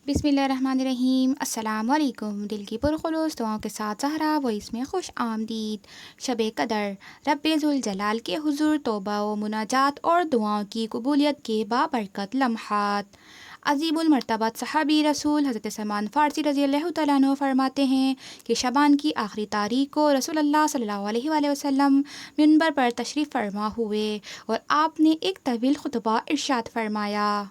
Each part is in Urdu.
بسم اللہ الرحمن الرحیم۔ السلام علیکم۔ دل کی پرخلوص دعاؤں کے ساتھ زہرا وہ اس میں خوش آمدید۔ شب قدر رب ذوالجلال کے حضور توبہ و مناجات اور دعاؤں کی قبولیت کے بابرکت لمحات۔ عظیم المرتبت صحابی رسول حضرت سلمان فارسی رضی اللہ تعالیٰ عنہ فرماتے ہیں کہ شعبان کی آخری تاریخ کو رسول اللہ صلی اللہ علیہ وآلہ وسلم منبر پر تشریف فرما ہوئے اور آپ نے ایک طویل خطبہ ارشاد فرمایا: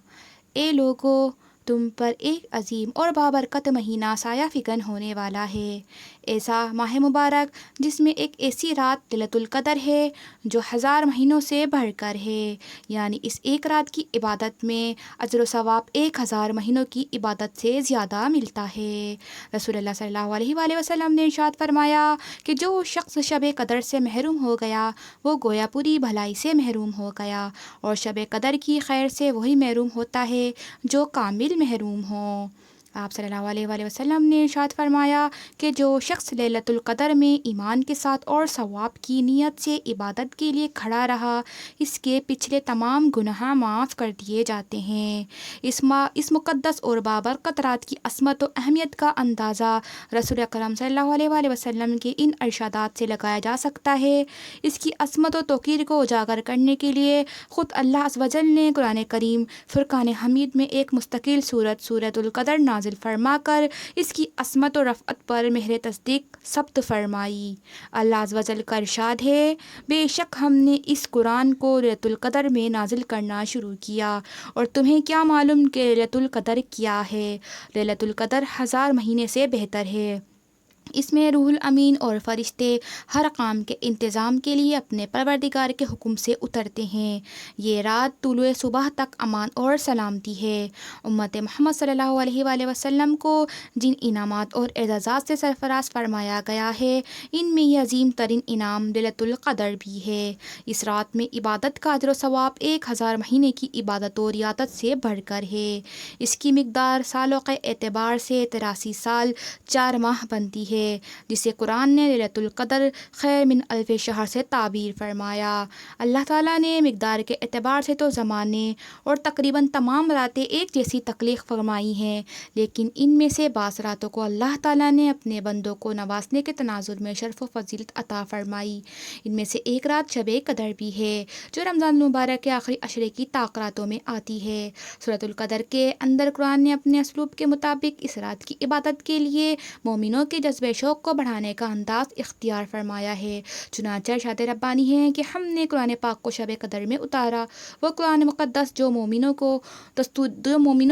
اے لوگو، تم پر ایک عظیم اور بابرکت مہینہ سایہ فکن ہونے والا ہے، ایسا ماہ مبارک جس میں ایک ایسی رات لیلۃ القدر ہے جو 1000 مہینوں سے بڑھ کر ہے، یعنی اس ایک رات کی عبادت میں اجر و ثواب 1000 مہینوں کی عبادت سے زیادہ ملتا ہے۔ رسول اللہ صلی اللہ علیہ وآلہ وسلم نے ارشاد فرمایا کہ جو شخص شب قدر سے محروم ہو گیا وہ گویا پوری بھلائی سے محروم ہو گیا، اور شب قدر کی خیر سے وہی محروم ہوتا ہے جو کامل محروم ہوں۔ آپ صلی اللہ علیہ وآلہ وسلم نے ارشاد فرمایا کہ جو شخص لیلۃ القدر میں ایمان کے ساتھ اور ثواب کی نیت سے عبادت کے لیے کھڑا رہا، اس کے پچھلے تمام گناہ معاف کر دیے جاتے ہیں۔ اس مقدس اور بابرکت رات کی عظمت و اہمیت کا اندازہ رسول اکرم صلی اللہ علیہ وآلہ وسلم کے ان ارشادات سے لگایا جا سکتا ہے۔ اس کی عظمت و توقیر کو اجاگر کرنے کے لیے خود اللہ عز و جل نے قرآن کریم فرقان حمید میں ایک مستقل سورۃ القدر نازل فرما کر اس کی عظمت و رفعت پر مہر تصدیق ثبت فرمائی۔ اللہ عز و جل کا ارشاد ہے: بے شک ہم نے اس قرآن کو لیلۃ القدر میں نازل کرنا شروع کیا، اور تمہیں کیا معلوم کہ لیلۃ القدر کیا ہے؟ لیلۃ القدر 1000 مہینے سے بہتر ہے۔ اس میں روح الامین اور فرشتے ہر کام کے انتظام کے لیے اپنے پروردگار کے حکم سے اترتے ہیں۔ یہ رات طلوع صبح تک امان اور سلامتی ہے۔ امت محمد صلی اللہ علیہ وآلہ وسلم کو جن انعامات اور اعزازات سے سرفراز فرمایا گیا ہے، ان میں یہ عظیم ترین انعام لیلۃ القدر بھی ہے۔ اس رات میں عبادت کا اجر و ثواب 1000 مہینے کی عبادت و ریاضت سے بڑھ کر ہے۔ اس کی مقدار سالوں کے اعتبار سے 83 سال 4 ماہ بنتی ہے، جسے قرآن نے لیلۃ القدر خیر من الف شہر سے تعبیر فرمایا۔ اللہ تعالیٰ نے مقدار کے اعتبار سے تو زمانے اور تقریباً تمام راتیں ایک جیسی تخلیق فرمائی ہیں، لیکن ان میں سے بعض راتوں کو اللہ تعالیٰ نے اپنے بندوں کو نوازنے کے تناظر میں شرف و فضیلت عطا فرمائی۔ ان میں سے ایک رات شب قدر بھی ہے جو رمضان المبارک کے آخری عشرے کی طاق راتوں میں آتی ہے۔ سورۃ القدر کے اندر قرآن نے اپنے اسلوب کے مطابق اس رات کی عبادت کے لیے مومنوں کے جذبہ شوق کو بڑھانے کا انداز اختیار فرمایا ہے۔ چنانچہ ارشاد ربانی ہے کہ ہم نے قرآن پاک کو شب قدر میں اتارا، وہ قرآن مقدس جو مومنوں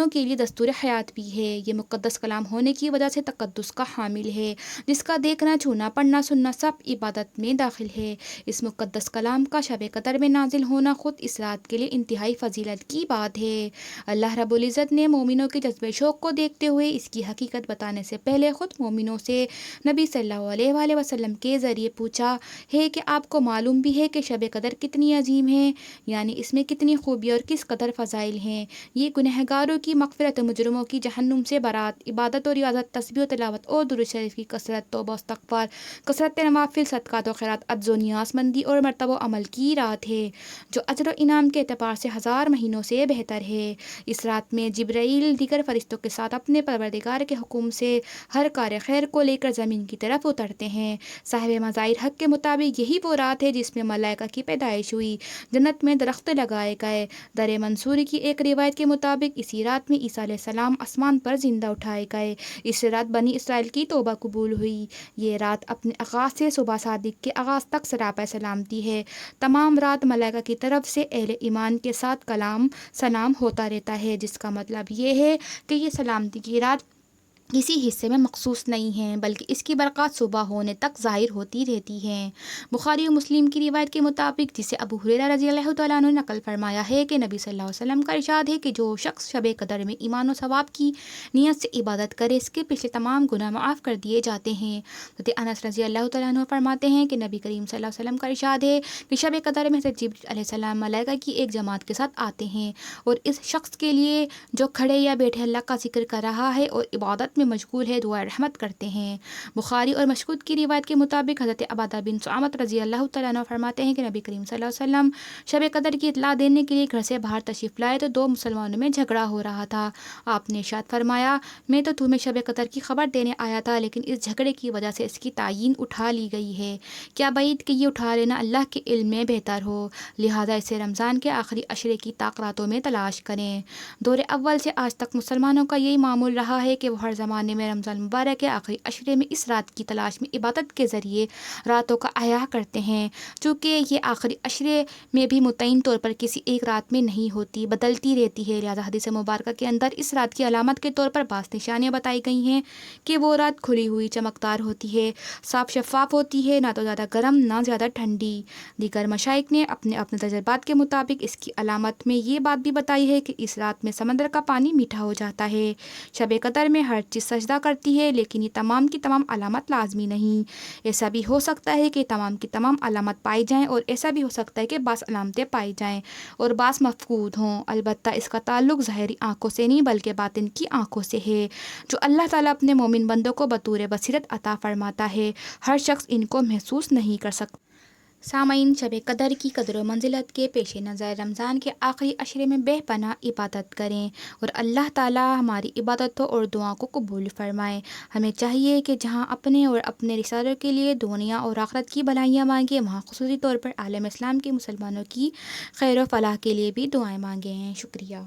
کے لیے دستور حیات بھی ہے۔ یہ مقدس کلام ہونے کی وجہ سے تقدس کا حامل ہے، جس کا دیکھنا، چھونا، پڑھنا، سننا سب عبادت میں داخل ہے۔ اس مقدس کلام کا شب قدر میں نازل ہونا خود اس رات کے لیے انتہائی فضیلت کی بات ہے۔ اللہ رب العزت نے مومنوں کے جذبہ شوق کو دیکھتے ہوئے اس کی حقیقت بتانے سے پہلے خود مومنوں سے نبی صلی اللہ علیہ وآلہ وسلم کے ذریعے پوچھا ہے کہ آپ کو معلوم بھی ہے کہ شب قدر کتنی عظیم ہے، یعنی اس میں کتنی خوبی اور کس قدر فضائل ہیں۔ یہ گنہگاروں کی مغفرت، مجرموں کی جہنم سے برات، عبادت و ریاضت، تسبیح و تلاوت اور درود شریف کی کثرت، توبہ و استغفار، کثرت نوافل، صدقات و خیرات، عجز و نیاز مندی اور مرتبہ و عمل کی رات ہے، جو اجر و انعام کے اعتبار سے 1000 مہینوں سے بہتر ہے۔ اس رات میں جبرائیل دیگر فرشتوں کے ساتھ اپنے پروردگار کے حکم سے ہر کار خیر کو لے کر زمین کی طرف اترتے ہیں۔ صاحب مظاہر حق کے مطابق یہی وہ رات ہے جس میں ملائکہ کی پیدائش ہوئی، جنت میں درخت لگائے گئے۔ در منصور کی ایک روایت کے مطابق اسی رات میں عیسیٰ علیہ السلام آسمان پر زندہ اٹھائے گئے۔ اس رات بنی اسرائیل کی توبہ قبول ہوئی۔ یہ رات اپنے آغاز سے صبح صادق کے آغاز تک سراپا سلامتی ہے۔ تمام رات ملائکہ کی طرف سے اہل ایمان کے ساتھ کلام سلام ہوتا رہتا ہے، جس کا مطلب یہ ہے کہ یہ سلامتی کی رات کسی حصے میں مخصوص نہیں ہے، بلکہ اس کی برکات صبح ہونے تک ظاہر ہوتی رہتی ہیں۔ بخاری و مسلم کی روایت کے مطابق، جسے ابو ہریرہ رضی اللہ تعالیٰ عنہ نے نقل فرمایا ہے کہ نبی صلی اللہ علیہ وسلم کا ارشاد ہے کہ جو شخص شب قدر میں ایمان و ثواب کی نیت سے عبادت کرے، اس کے پچھلے تمام گناہ معاف کر دیے جاتے ہیں۔ حضرت انس رضی اللہ تعالیٰ عنہ فرماتے ہیں کہ نبی کریم صلی اللہ علیہ وسلم کا ارشاد ہے کہ شب قدر میں حضرت جبریل علیہ السلام ملائکہ کی ایک جماعت کے ساتھ آتے ہیں، اور اس شخص کے لیے جو کھڑے یا بیٹھے اللہ کا ذکر کر رہا ہے اور عبادت میں میں مشغول ہے، دعا رحمت کرتے ہیں۔ بخاری اور مشکوت کی روایت کے مطابق حضرت عبادہ بن صامت رضی اللہ تعالیٰ عنہ فرماتے ہیں کہ نبی کریم صلی اللہ علیہ وسلم شب قدر کی اطلاع دینے کے لیے گھر سے باہر تشریف لائے تو دو مسلمانوں میں جھگڑا ہو رہا تھا۔ آپ نے ارشاد فرمایا، میں تو تمہیں شب قدر کی خبر دینے آیا تھا، لیکن اس جھگڑے کی وجہ سے اس کی تعیین اٹھا لی گئی ہے۔ کیا بعید کہ یہ اٹھا لینا اللہ کے علم میں بہتر ہو، لہٰذا اسے رمضان کے آخری عشرے کی طاقتوں میں تلاش کریں۔ دور اول سے آج تک مسلمانوں کا یہی معمول رہا ہے کہ وہ ہر زمانے میں رمضان مبارک کے آخری عشرے میں اس رات کی تلاش میں عبادت کے ذریعے راتوں کا احیا کرتے ہیں۔ چونکہ یہ آخری عشرے میں بھی متعین طور پر کسی ایک رات میں نہیں ہوتی، بدلتی رہتی ہے، لہٰذا حدیث مبارکہ کے اندر اس رات کی علامت کے طور پر بعض نشانیاں بتائی گئی ہیں کہ وہ رات کھلی ہوئی چمکدار ہوتی ہے، صاف شفاف ہوتی ہے، نہ تو زیادہ گرم نہ زیادہ ٹھنڈی۔ دیگر مشائخ نے اپنے اپنے تجربات کے مطابق اس کی علامت میں یہ بات بھی بتائی ہے کہ اس رات میں سمندر کا پانی میٹھا ہو جاتا ہے۔ شب قدر میں ہر چیز سجدہ کرتی ہے، لیکن یہ تمام کی تمام علامت لازمی نہیں۔ ایسا بھی ہو سکتا ہے کہ تمام کی تمام علامت پائی جائیں، اور ایسا بھی ہو سکتا ہے کہ بعض علامتیں پائی جائیں اور بعض مفقود ہوں۔ البتہ اس کا تعلق ظاہری آنکھوں سے نہیں بلکہ باطن کی آنکھوں سے ہے، جو اللہ تعالیٰ اپنے مومن بندوں کو بطور بصیرت عطا فرماتا ہے۔ ہر شخص ان کو محسوس نہیں کر سکتا۔ سامعین، شب قدر کی قدر و منزلت کے پیش نظر رمضان کے آخری عشرے میں بے پناہ عبادت کریں اور اللہ تعالیٰ ہماری عبادتوں اور دعاؤں کو قبول فرمائے۔ ہمیں چاہیے کہ جہاں اپنے اور اپنے رشتہ داروں کے لیے دنیا اور آخرت کی بھلائیاں مانگیں، وہاں خصوصی طور پر عالم اسلام کے مسلمانوں کی خیر و فلاح کے لیے بھی دعائیں مانگیں۔ شکریہ۔